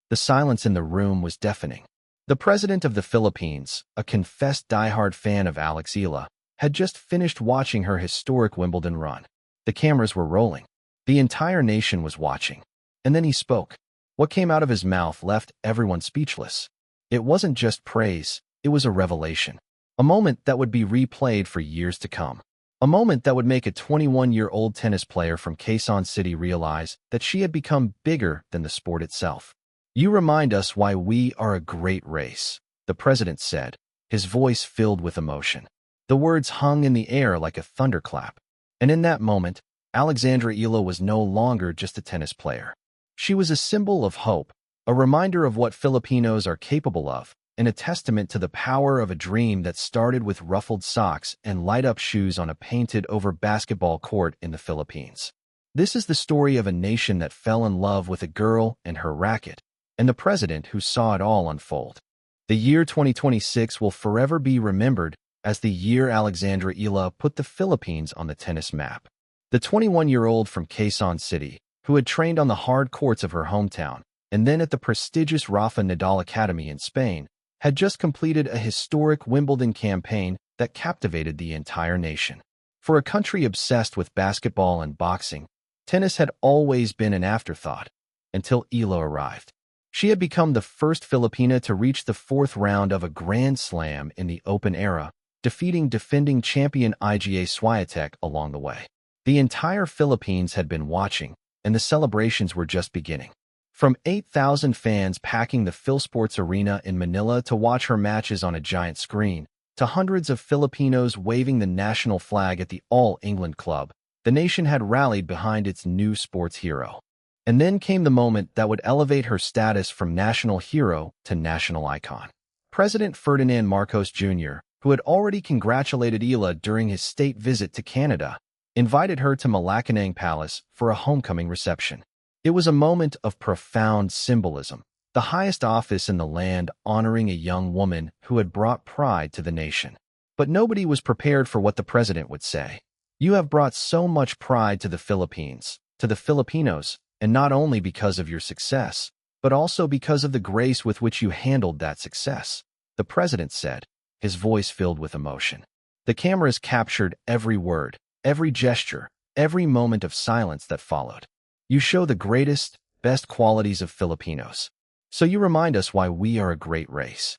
The silence in the room was deafening. The president of the Philippines, a confessed diehard fan of Alex Eala, had just finished watching her historic Wimbledon run. The cameras were rolling. The entire nation was watching. And then he spoke. What came out of his mouth left everyone speechless. It wasn't just praise, it was a revelation. A moment that would be replayed for years to come. A moment that would make a 21-year-old tennis player from Quezon City realize that she had become bigger than the sport itself. "You remind us why we are a great race," the president said, his voice filled with emotion. The words hung in the air like a thunderclap. And in that moment, Alexandra Eala was no longer just a tennis player. She was a symbol of hope, a reminder of what Filipinos are capable of, and a testament to the power of a dream that started with ruffled socks and light-up shoes on a painted-over basketball court in the Philippines. This is the story of a nation that fell in love with a girl and her racket, and the president who saw it all unfold. The year 2026 will forever be remembered as the year Alexandra Eala put the Philippines on the tennis map. The 21-year-old from Quezon City, who had trained on the hard courts of her hometown, and then at the prestigious Rafa Nadal Academy in Spain, had just completed a historic Wimbledon campaign that captivated the entire nation. For a country obsessed with basketball and boxing, tennis had always been an afterthought, until Eala arrived. She had become the first Filipina to reach the fourth round of a Grand Slam in the Open era, defeating defending champion IGA Swiatek along the way. The entire Philippines had been watching, and the celebrations were just beginning. From 8,000 fans packing the Philsports Arena in Manila to watch her matches on a giant screen, to hundreds of Filipinos waving the national flag at the All-England Club, the nation had rallied behind its new sports hero. And then came the moment that would elevate her status from national hero to national icon. President Ferdinand Marcos Jr., who had already congratulated Eala during his state visit to Canada, invited her to Malacañang Palace for a homecoming reception. It was a moment of profound symbolism, the highest office in the land honoring a young woman who had brought pride to the nation. But nobody was prepared for what the president would say. "You have brought so much pride to the Philippines, to the Filipinos, and not only because of your success, but also because of the grace with which you handled that success," the president said, his voice filled with emotion. The cameras captured every word, every gesture, every moment of silence that followed. "You show the greatest, best qualities of Filipinos. So you remind us why we are a great race."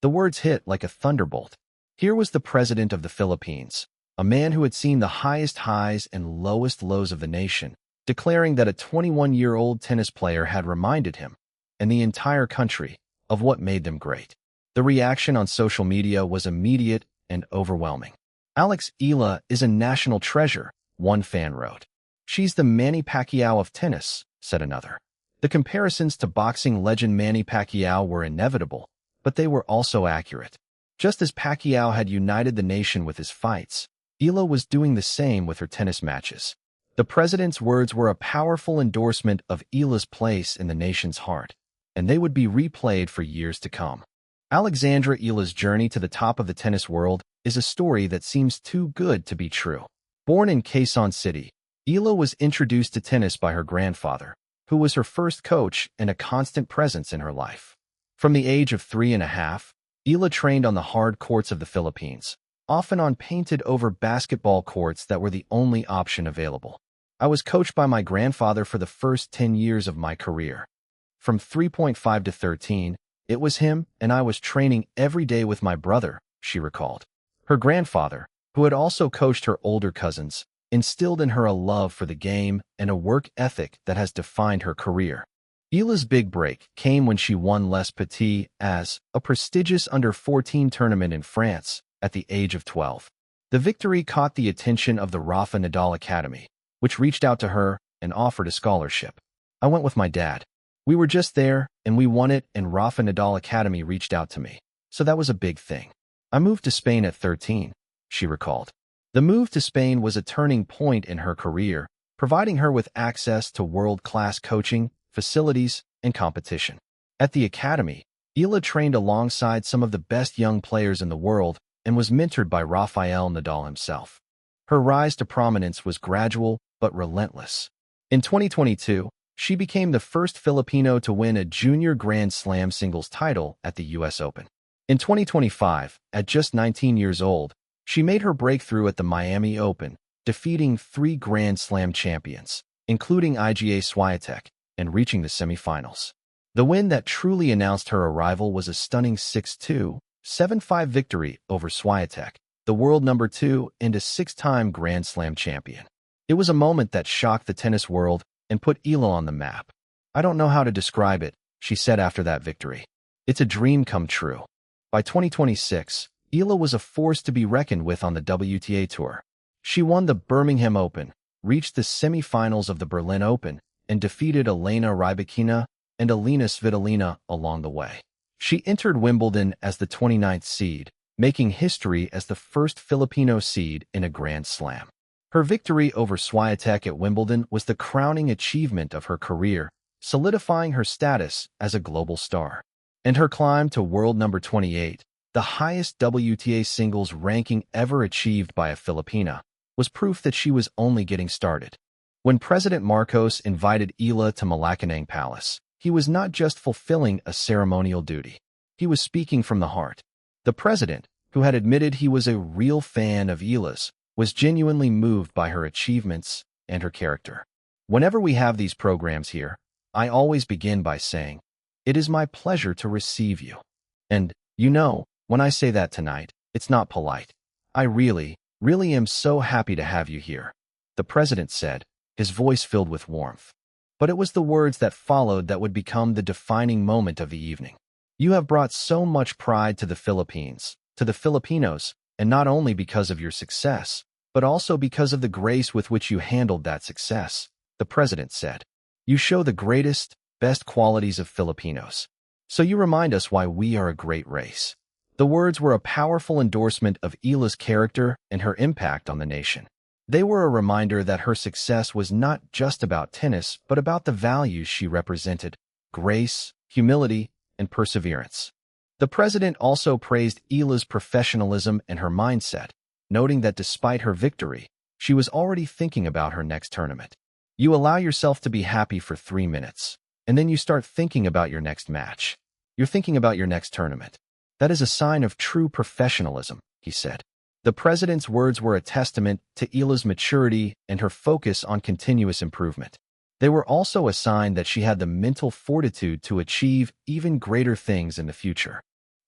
The words hit like a thunderbolt. Here was the president of the Philippines, a man who had seen the highest highs and lowest lows of the nation, declaring that a 21-year-old tennis player had reminded him, and the entire country, of what made them great. The reaction on social media was immediate and overwhelming. "Alex Eala is a national treasure," one fan wrote. "She's the Manny Pacquiao of tennis," said another. The comparisons to boxing legend Manny Pacquiao were inevitable, but they were also accurate. Just as Pacquiao had united the nation with his fights, Eala was doing the same with her tennis matches. The president's words were a powerful endorsement of Eala's place in the nation's heart, and they would be replayed for years to come. Alexandra Eala's journey to the top of the tennis world is a story that seems too good to be true. Born in Quezon City, Eala was introduced to tennis by her grandfather, who was her first coach and a constant presence in her life. From the age of 3.5, Eala trained on the hard courts of the Philippines, often on painted-over basketball courts that were the only option available. "I was coached by my grandfather for the first 10 years of my career. From 3.5 to 13, it was him, and I was training every day with my brother," she recalled. Her grandfather, who had also coached her older cousins, instilled in her a love for the game and a work ethic that has defined her career. Eala's big break came when she won Les Petits as a prestigious under-14 tournament in France at the age of 12. The victory caught the attention of the Rafa Nadal Academy, which reached out to her and offered a scholarship. "I went with my dad. We were just there, and we won it, and Rafa Nadal Academy reached out to me. So that was a big thing. I moved to Spain at 13, she recalled. The move to Spain was a turning point in her career, providing her with access to world-class coaching, facilities, and competition. At the academy, Eala trained alongside some of the best young players in the world and was mentored by Rafael Nadal himself. Her rise to prominence was gradual but relentless. In 2022, She became the first Filipino to win a junior Grand Slam singles title at the US Open. In 2025, at just 19 years old, she made her breakthrough at the Miami Open, defeating 3 Grand Slam champions, including Iga Swiatek, and reaching the semifinals. The win that truly announced her arrival was a stunning 6-2, 7-5 victory over Swiatek, the world number 2 and a 6-time Grand Slam champion. It was a moment that shocked the tennis world and put Eala on the map. "I don't know how to describe it," she said after that victory. "It's a dream come true." By 2026, Eala was a force to be reckoned with on the WTA Tour. She won the Birmingham Open, reached the semifinals of the Berlin Open, and defeated Elena Rybakina and Alina Svitolina along the way. She entered Wimbledon as the 29th seed, making history as the first Filipino seed in a Grand Slam. Her victory over Swiatek at Wimbledon was the crowning achievement of her career, solidifying her status as a global star. And her climb to world number 28, the highest WTA singles ranking ever achieved by a Filipina, was proof that she was only getting started. When President Marcos invited Eala to Malacañang Palace, he was not just fulfilling a ceremonial duty. He was speaking from the heart. The president, who had admitted he was a real fan of Eala's, was genuinely moved by her achievements and her character. "Whenever we have these programs here, I always begin by saying, 'It is my pleasure to receive you.' And, when I say that tonight, it's not polite. I really am so happy to have you here," the president said, his voice filled with warmth. But it was the words that followed that would become the defining moment of the evening. "You have brought so much pride to the Philippines, to the Filipinos, and not only because of your success, but also because of the grace with which you handled that success," the president said. "You show the greatest, best qualities of Filipinos. So you remind us why we are a great race." The words were a powerful endorsement of Eala's character and her impact on the nation. They were a reminder that her success was not just about tennis, but about the values she represented: grace, humility, and perseverance. The president also praised Eala's professionalism and her mindset, noting that despite her victory, she was already thinking about her next tournament. "You allow yourself to be happy for 3 minutes, and then you start thinking about your next match. You're thinking about your next tournament. That is a sign of true professionalism," he said. The president's words were a testament to Eala's maturity and her focus on continuous improvement. They were also a sign that she had the mental fortitude to achieve even greater things in the future.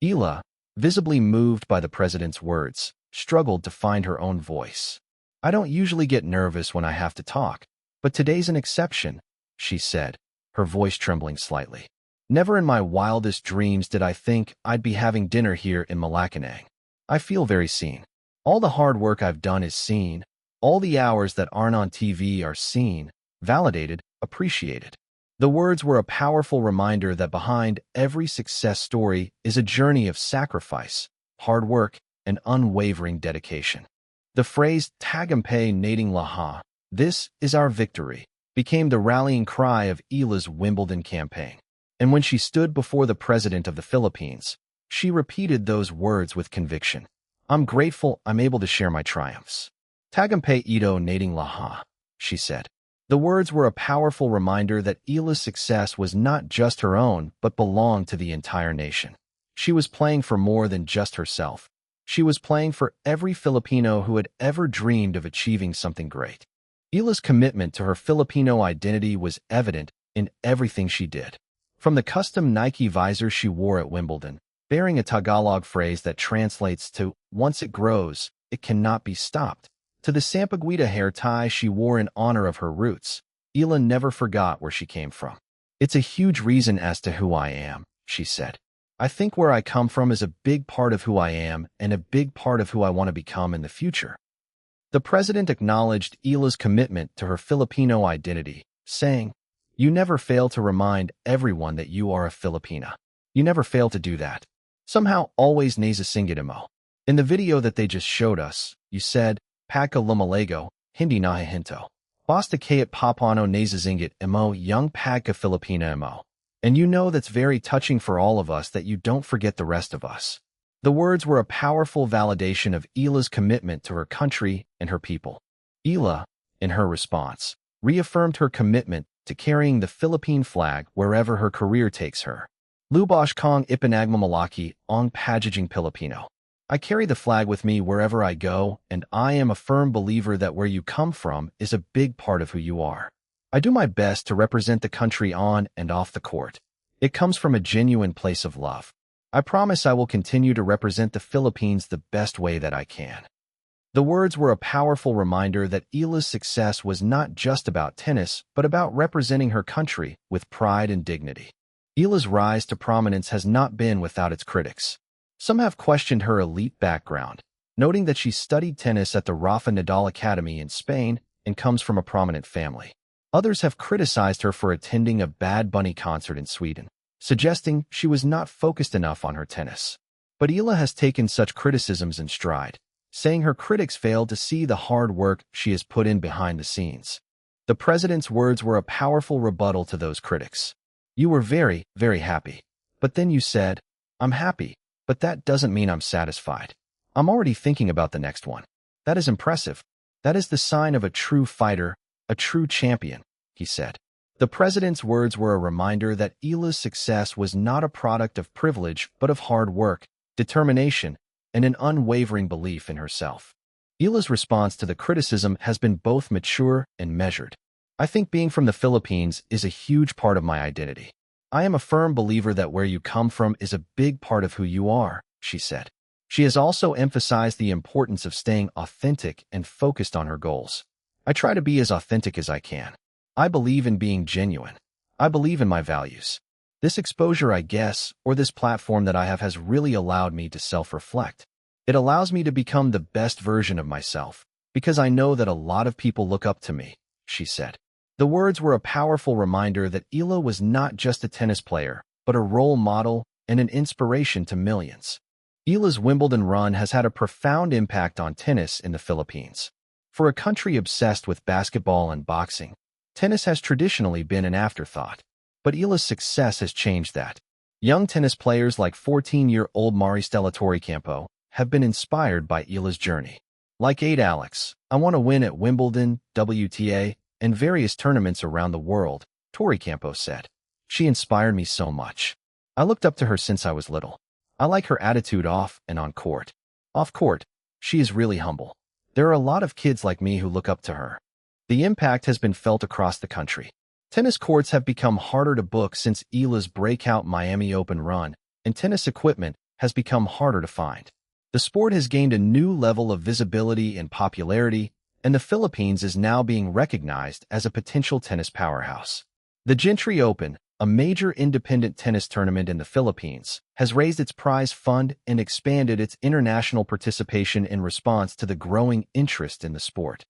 Eala, visibly moved by the president's words, struggled to find her own voice. "I don't usually get nervous when I have to talk, but today's an exception," she said, her voice trembling slightly. "Never in my wildest dreams did I think I'd be having dinner here in Malacañang. I feel very seen. All the hard work I've done is seen. All the hours that aren't on TV are seen, validated, appreciated." The words were a powerful reminder that behind every success story is a journey of sacrifice, hard work, and unwavering dedication. The phrase "Tagumpay nating Lahat," "this is our victory," became the rallying cry of Eala's Wimbledon campaign. And when she stood before the president of the Philippines, she repeated those words with conviction. "I'm grateful I'm able to share my triumphs. Tagumpay ito nating Lahat," she said. The words were a powerful reminder that Eala's success was not just her own, but belonged to the entire nation. She was playing for more than just herself. She was playing for every Filipino who had ever dreamed of achieving something great. Eala's commitment to her Filipino identity was evident in everything she did. From the custom Nike visor she wore at Wimbledon, bearing a Tagalog phrase that translates to "once it grows, it cannot be stopped," to the Sampaguita hair tie she wore in honor of her roots, Eala never forgot where she came from. "It's a huge reason as to who I am," she said. "I think where I come from is a big part of who I am and a big part of who I want to become in the future." The president acknowledged Eala's commitment to her Filipino identity, saying, "You never fail to remind everyone that you are a Filipina. You never fail to do that. Somehow always nasasingit mo." In the video that they just showed us, you said, "Pagka lumalago, hindi nahihinto. Basta kayat papano nasasingit mo yung pagka Filipina mo." And you know that's very touching for all of us that you don't forget the rest of us. The words were a powerful validation of Eala's commitment to her country and her people. Eala, in her response, reaffirmed her commitment to carrying the Philippine flag wherever her career takes her. Lubos kong ipinagmo malaki ang pagiging Filipino. I carry the flag with me wherever I go, and I am a firm believer that where you come from is a big part of who you are. I do my best to represent the country on and off the court. It comes from a genuine place of love. I promise I will continue to represent the Philippines the best way that I can. The words were a powerful reminder that Eala's success was not just about tennis, but about representing her country with pride and dignity. Eala's rise to prominence has not been without its critics. Some have questioned her elite background, noting that she studied tennis at the Rafa Nadal Academy in Spain and comes from a prominent family. Others have criticized her for attending a Bad Bunny concert in Sweden, suggesting she was not focused enough on her tennis. But Eala has taken such criticisms in stride, saying her critics failed to see the hard work she has put in behind the scenes. The president's words were a powerful rebuttal to those critics. You were very, very happy. But then you said, I'm happy, but that doesn't mean I'm satisfied. I'm already thinking about the next one. That is impressive. That is the sign of a true fighter, a true champion, he said. The president's words were a reminder that Eala's success was not a product of privilege, but of hard work, determination, and an unwavering belief in herself. Eala's response to the criticism has been both mature and measured. I think being from the Philippines is a huge part of my identity. I am a firm believer that where you come from is a big part of who you are, she said. She has also emphasized the importance of staying authentic and focused on her goals. I try to be as authentic as I can. I believe in being genuine. I believe in my values. This exposure, I guess, or this platform that I have has really allowed me to self-reflect. It allows me to become the best version of myself, because I know that a lot of people look up to me, she said. The words were a powerful reminder that Eala was not just a tennis player, but a role model and an inspiration to millions. Eala's Wimbledon run has had a profound impact on tennis in the Philippines. For a country obsessed with basketball and boxing, tennis has traditionally been an afterthought. But Eala's success has changed that. Young tennis players like 14-year-old Maristela Torrecampo have been inspired by Eala's journey. Like Alex, I want to win at Wimbledon, WTA, and various tournaments around the world, Torrecampo said. She inspired me so much. I looked up to her since I was little. I like her attitude off and on court. Off court, she is really humble. There are a lot of kids like me who look up to her. The impact has been felt across the country. Tennis courts have become harder to book since Eala's breakout Miami Open run, and tennis equipment has become harder to find. The sport has gained a new level of visibility and popularity, and the Philippines is now being recognized as a potential tennis powerhouse. The Gentry Open, a major independent tennis tournament in the Philippines, has raised its prize fund and expanded its international participation in response to the growing interest in the sport.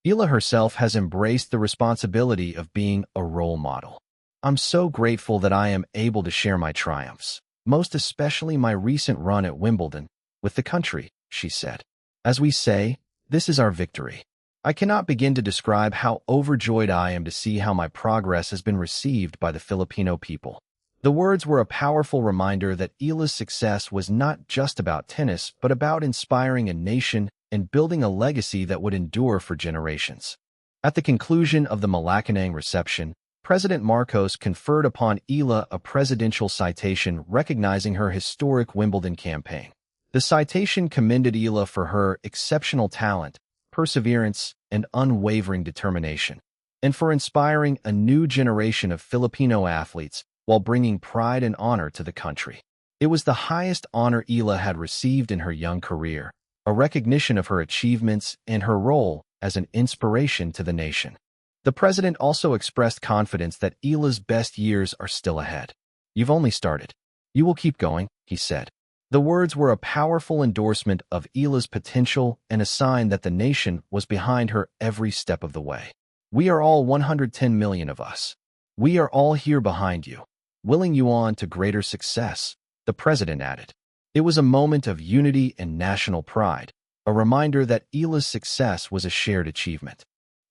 Eala herself has embraced the responsibility of being a role model. I'm so grateful that I am able to share my triumphs, most especially my recent run at Wimbledon, with the country, she said. As we say, this is our victory. I cannot begin to describe how overjoyed I am to see how my progress has been received by the Filipino people. The words were a powerful reminder that Eala's success was not just about tennis, but about inspiring a nation and building a legacy that would endure for generations. At the conclusion of the Malacañang reception, President Marcos conferred upon Eala a presidential citation recognizing her historic Wimbledon campaign. The citation commended Eala for her exceptional talent, perseverance, and unwavering determination, and for inspiring a new generation of Filipino athletes while bringing pride and honor to the country. It was the highest honor Eala had received in her young career, a recognition of her achievements and her role as an inspiration to the nation. The president also expressed confidence that Eala's best years are still ahead. You've only started. You will keep going, he said. The words were a powerful endorsement of Eala's potential and a sign that the nation was behind her every step of the way. We are all 110 million of us. We are all here behind you, willing you on to greater success, the president added. It was a moment of unity and national pride, a reminder that Eala's success was a shared achievement.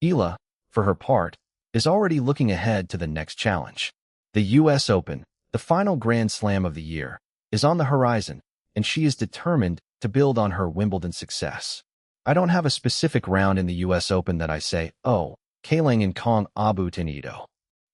Eala, for her part, is already looking ahead to the next challenge. The U.S. Open, the final Grand Slam of the year, is on the horizon, and she is determined to build on her Wimbledon success. I don't have a specific round in the U.S. Open that I say, oh, kailangan kong abutin ito.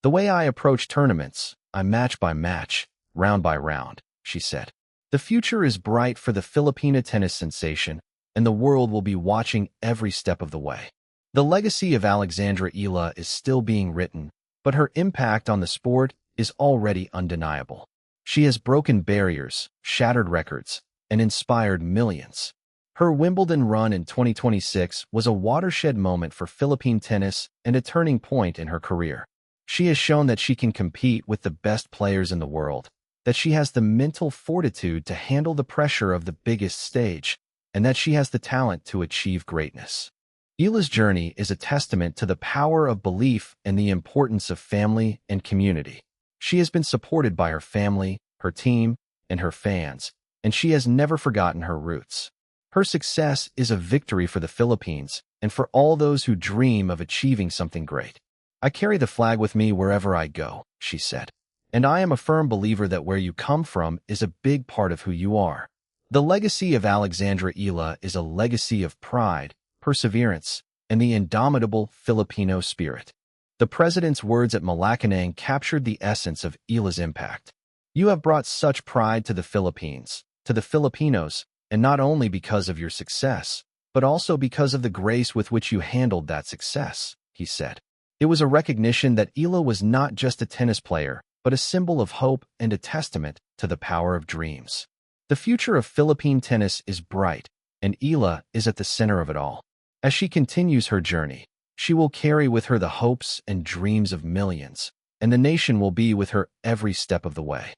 The way I approach tournaments, I match by match, round by round, she said. The future is bright for the Filipina tennis sensation, and the world will be watching every step of the way. The legacy of Alexandra Eala is still being written, but her impact on the sport is already undeniable. She has broken barriers, shattered records, and inspired millions. Her Wimbledon run in 2026 was a watershed moment for Philippine tennis and a turning point in her career. She has shown that she can compete with the best players in the world, that she has the mental fortitude to handle the pressure of the biggest stage, and that she has the talent to achieve greatness. Eala's journey is a testament to the power of belief and the importance of family and community. She has been supported by her family, her team, and her fans, and she has never forgotten her roots. Her success is a victory for the Philippines and for all those who dream of achieving something great. I carry the flag with me wherever I go, she said. And I am a firm believer that where you come from is a big part of who you are. The legacy of Alexandra Eala is a legacy of pride, perseverance, and the indomitable Filipino spirit. The president's words at Malacañang captured the essence of Eala's impact. You have brought such pride to the Philippines, to the Filipinos, and not only because of your success, but also because of the grace with which you handled that success, he said. It was a recognition that Eala was not just a tennis player, but a symbol of hope and a testament to the power of dreams. The future of Philippine tennis is bright, and Eala is at the center of it all. As she continues her journey, she will carry with her the hopes and dreams of millions, and the nation will be with her every step of the way.